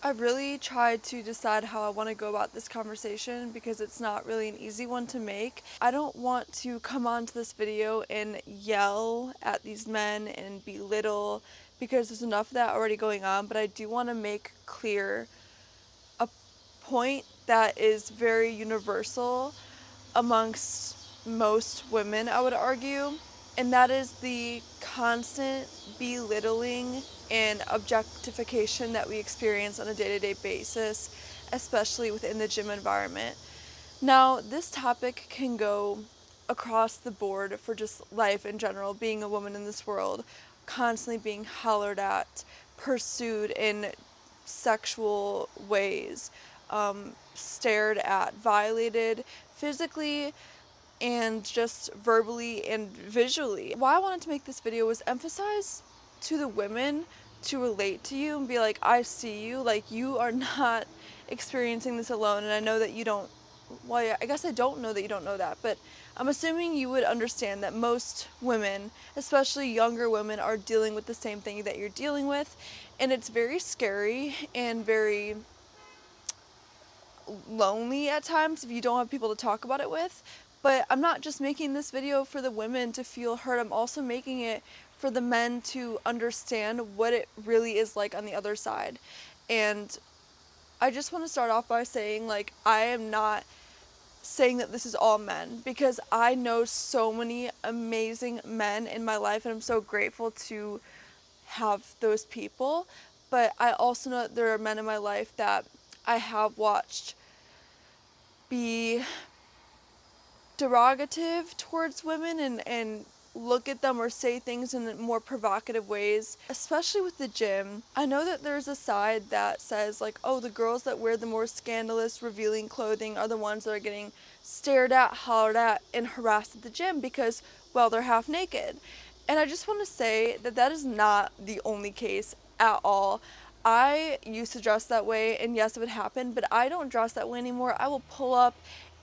I've really tried to decide how I want to go about this conversation because it's not really an easy one to make. I don't want to come onto this video and yell at these men and belittle because there's enough of that already going on, but I do want to make clear a point that is very universal amongst most women, I would argue, and that is the constant belittling and objectification that we experience on a day-to-day basis, especially within the gym environment. Now, this topic can go across the board for just life in general, being a woman in this world, constantly being hollered at, pursued in sexual ways, stared at, violated physically and just verbally and visually. Why I wanted to make this video was emphasize to the women to relate to you and be like, I see you, like you are not experiencing this alone, and I know that you don't, well, yeah, I guess I don't know that you don't know that, but I'm assuming you would understand that most women, especially younger women, are dealing with the same thing that you're dealing with, and it's very scary and very lonely at times if you don't have people to talk about it with. But I'm not just making this video for the women to feel hurt, I'm also making it for the men to understand what it really is like on the other side. And I just want to start off by saying, like, I am not saying that this is all men, because I know so many amazing men in my life and I'm so grateful to have those people. But I also know that there are men in my life that I have watched be derogative towards women and look at them or say things in more provocative ways, especially with the gym. I know that there's a side that says, like, oh, the girls that wear the more scandalous, revealing clothing are the ones that are getting stared at, hollered at, and harassed at the gym because, well, they're half naked. And I just want to say that that is not the only case at all. I used to dress that way, and yes, it would happen, but I don't dress that way anymore. I will pull up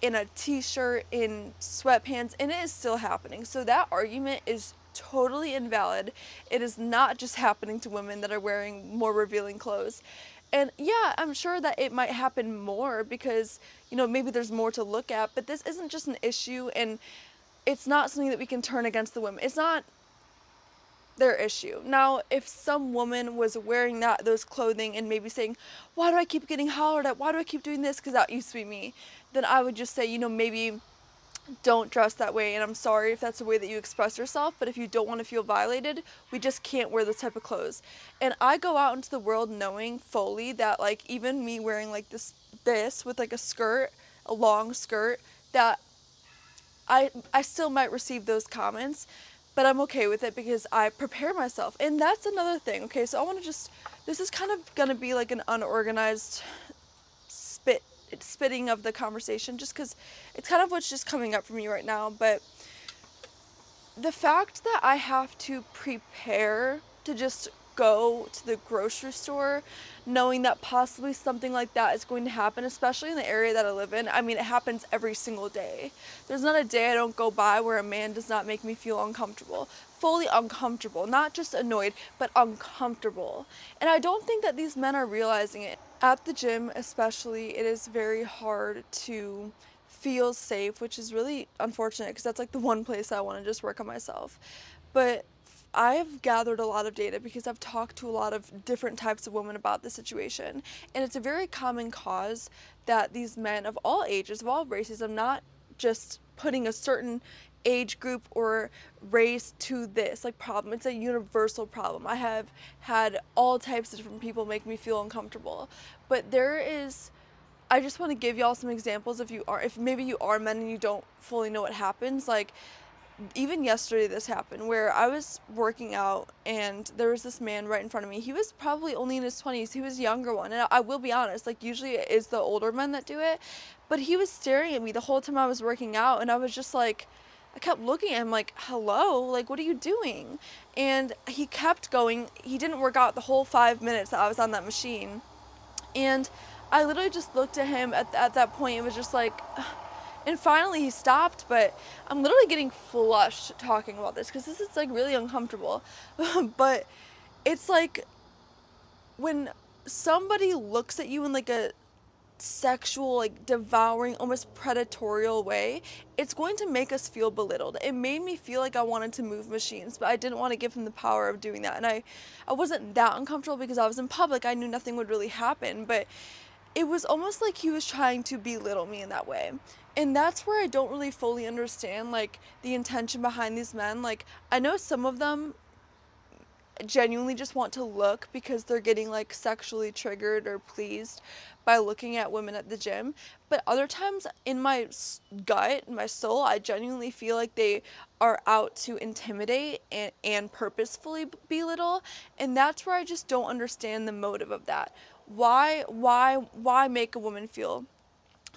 in a t-shirt, in sweatpants, and it is still happening. So that argument is totally invalid. It is not just happening to women that are wearing more revealing clothes. And yeah, I'm sure that it might happen more because, you know, maybe there's more to look at, but this isn't just an issue, and it's not something that we can turn against the women. It's not their issue. Now, if some woman was wearing those clothing and maybe saying, why do I keep getting hollered at? Why do I keep doing this? Because that used to be me. Then I would just say, you know, maybe don't dress that way, and I'm sorry if that's the way that you express yourself, but if you don't want to feel violated, we just can't wear this type of clothes. And I go out into the world knowing fully that, like, even me wearing like this with like a skirt, a long skirt, that I still might receive those comments, but I'm okay with it because I prepare myself. And that's another thing. Okay, so I want to just, this is kind of going to be like an unorganized spitting of the conversation, just because it's kind of what's just coming up for me right now. But the fact that I have to prepare to just go to the grocery store knowing that possibly something like that is going to happen, especially in the area that I live in. I mean, it happens every single day. There's not a day I don't go by where a man does not make me feel uncomfortable. Fully uncomfortable, not just annoyed, but uncomfortable. And I don't think that these men are realizing it. At the gym especially, it is very hard to feel safe, which is really unfortunate because that's like the one place I want to just work on myself. But I've gathered a lot of data because I've talked to a lot of different types of women about the situation, and it's a very common cause that these men of all ages, of all races, I'm not just putting a certain age group or race to this like problem. It's a universal problem. I have had all types of different people make me feel uncomfortable, but there is, I just want to give y'all some examples if maybe you are men and you don't fully know what happens. Like, even yesterday this happened where I was working out and there was this man right in front of me. He was probably only in his 20s. He was a younger one. And I will be honest, like, usually it is the older men that do it. But he was staring at me the whole time I was working out, and I was just like, I kept looking at him like, hello, like, what are you doing? And he kept going. He didn't work out the whole 5 minutes that I was on that machine. And I literally just looked at him at that point. It was just like, and finally he stopped, but I'm literally getting flushed talking about this because this is like really uncomfortable. But it's like when somebody looks at you in like a sexual, like devouring, almost predatorial way, it's going to make us feel belittled. It made me feel like I wanted to move machines, but I didn't want to give him the power of doing that. And I wasn't that uncomfortable because I was in public. I knew nothing would really happen, but it was almost like he was trying to belittle me in that way. And that's where I don't really fully understand like the intention behind these men. Like I know some of them genuinely just want to look because they're getting like sexually triggered or pleased by looking at women at the gym. But other times in my gut, in my soul, I genuinely feel like they are out to intimidate and purposefully belittle. And that's where I just don't understand the motive of that. Why make a woman feel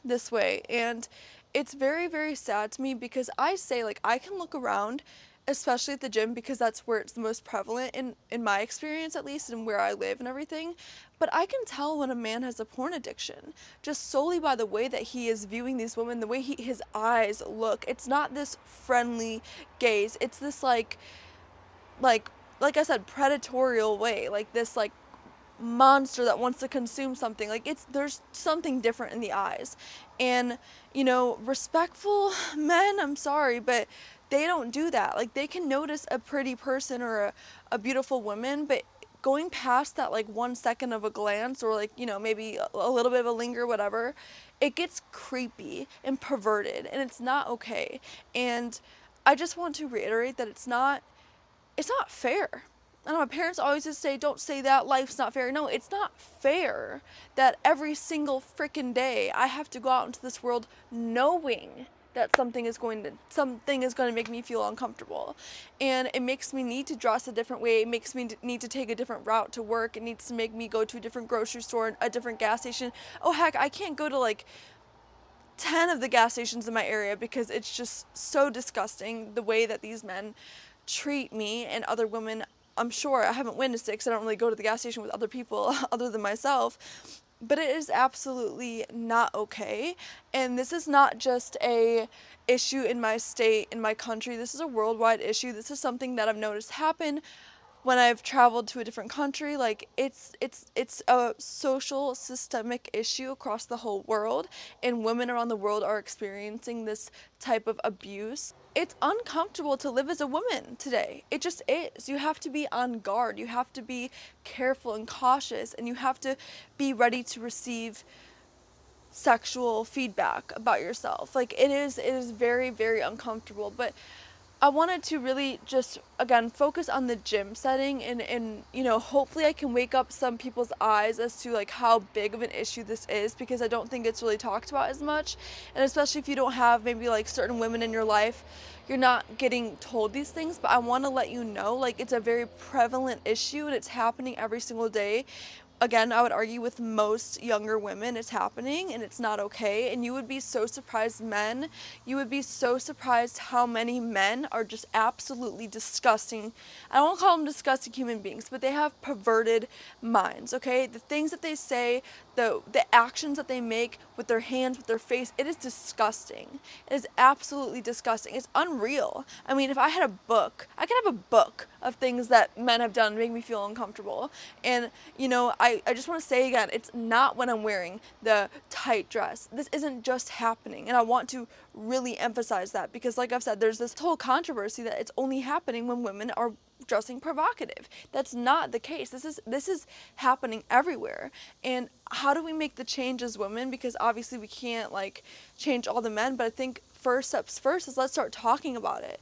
this way? And it's very, very sad to me because I say, like, I can look around, especially at the gym, because that's where it's the most prevalent in my experience, at least, and where I live and everything. But I can tell when a man has a porn addiction just solely by the way that he is viewing these women, the way his eyes look. It's not this friendly gaze. It's this like like I said, predatorial way, like this like monster that wants to consume something. Like it's there's something different in the eyes. And respectful men, I'm sorry, but they don't do that. Like they can notice a pretty person or a beautiful woman, but going past that like 1 second of a glance or like maybe a little bit of a linger, whatever, it gets creepy and perverted and it's not okay. And I just want to reiterate that it's not fair. I know my parents always just say, don't say that, life's not fair. No, it's not fair that every single freaking day I have to go out into this world knowing that something is going to make me feel uncomfortable. And it makes me need to dress a different way. It makes me need to take a different route to work. It needs to make me go to a different grocery store, a different gas station. Oh, heck, I can't go to like 10 of the gas stations in my area because it's just so disgusting the way that these men treat me and other women. I'm sure I haven't witnessed it because I don't really go to the gas station with other people other than myself, but it is absolutely not okay. And this is not just a issue in my state, in my country. This is a worldwide issue. This is something that I've noticed happen when I've traveled to a different country. Like it's a social systemic issue across the whole world, and women around the world are experiencing this type of abuse. It's uncomfortable to live as a woman today. It just is. You have to be on guard. You have to be careful and cautious, and you have to be ready to receive sexual feedback about yourself. Like it is very, very uncomfortable. But I wanted to really just again focus on the gym setting, and hopefully I can wake up some people's eyes as to like how big of an issue this is, because I don't think it's really talked about as much. And especially if you don't have maybe like certain women in your life, you're not getting told these things. But I want to let you know, like, it's a very prevalent issue and it's happening every single day. Again, I would argue with most younger women, it's happening and it's not okay. And you would be so surprised, men, you would be so surprised how many men are just absolutely disgusting. I don't want to call them disgusting human beings, but they have perverted minds, okay? The things that they say, the actions that they make with their hands, with their face, it is disgusting. It is absolutely disgusting. It's unreal. I mean, if I had a book, I could have a book of things that men have done to make me feel uncomfortable. And, I just want to say again, it's not when I'm wearing the tight dress. This isn't just happening. And I want to really emphasize that because, like I've said, there's this whole controversy that it's only happening when women are dressing provocative. That's not the case. This is happening everywhere. And how do we make the change as women? Because obviously we can't like change all the men, but I think first steps first is let's start talking about it.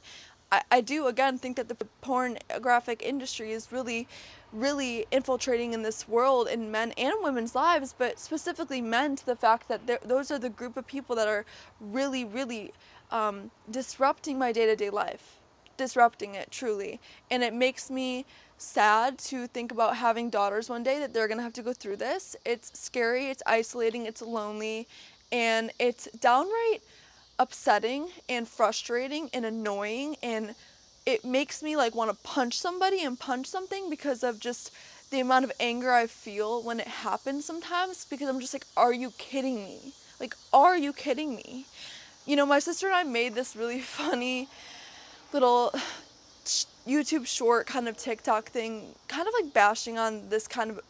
I do again think that the pornographic industry is really, really infiltrating in this world in men and women's lives, but specifically men, to the fact that those are the group of people that are really, really disrupting my day-to-day life, disrupting it truly. And it makes me sad to think about having daughters one day that they're gonna have to go through this. It's scary, it's isolating, it's lonely, and it's downright upsetting and frustrating and annoying, and it makes me like want to punch somebody and punch something because of just the amount of anger I feel when it happens sometimes, because I'm just like, are you kidding me? Like, are you kidding me? My sister and I made this really funny little YouTube short kind of TikTok thing, kind of like bashing on this kind of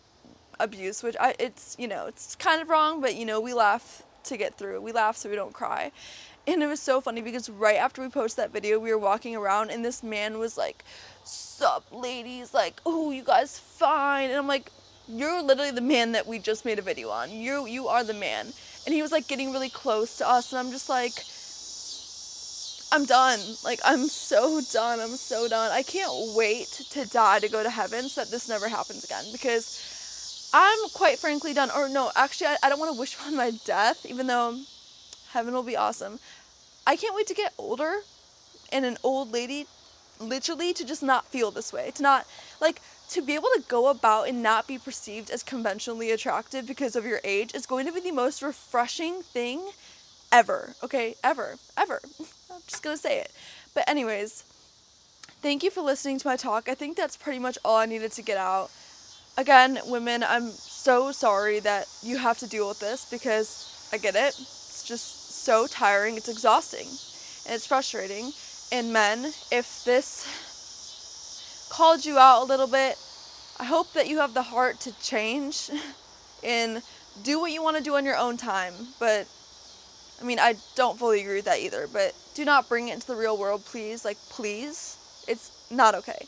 abuse, which it's, you know, it's kind of wrong, but, you know, we laugh to get through. We laugh so we don't cry. And it was so funny because right after we posted that video, we were walking around and this man was like, "Sup, ladies?" Like, "Oh, you guys fine?" And I'm like, "You're literally the man that we just made a video on. You are the man." And he was like getting really close to us, and I'm just like, I'm done. Like, I'm so done. I'm so done. I can't wait to die to go to heaven so that this never happens again, because I'm quite frankly done. Or no, actually, I don't want to wish on my death, even though heaven will be awesome. I can't wait to get older and an old lady, literally, to just not feel this way. To not, like, to be able to go about and not be perceived as conventionally attractive because of your age is going to be the most refreshing thing ever. Okay? Ever. Ever. I'm just gonna say it. But anyways, thank you for listening to my talk. I think that's pretty much all I needed to get out. Again, women, I'm so sorry that you have to deal with this, because I get it. It's just so tiring. It's exhausting. And it's frustrating. And men, if this called you out a little bit, I hope that you have the heart to change and do what you want to do on your own time. But I mean, I don't fully agree with that either, but do not bring it into the real world, please. Like, please. It's not okay.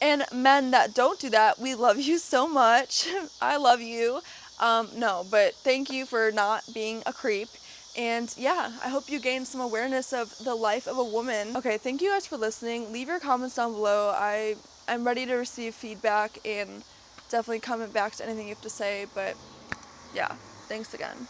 And men that don't do that, we love you so much. I love you. No, but thank you for not being a creep. And yeah, I hope you gain some awareness of the life of a woman. Okay, thank you guys for listening. Leave your comments down below. I'm ready to receive feedback and definitely comment back to anything you have to say. But yeah, thanks again.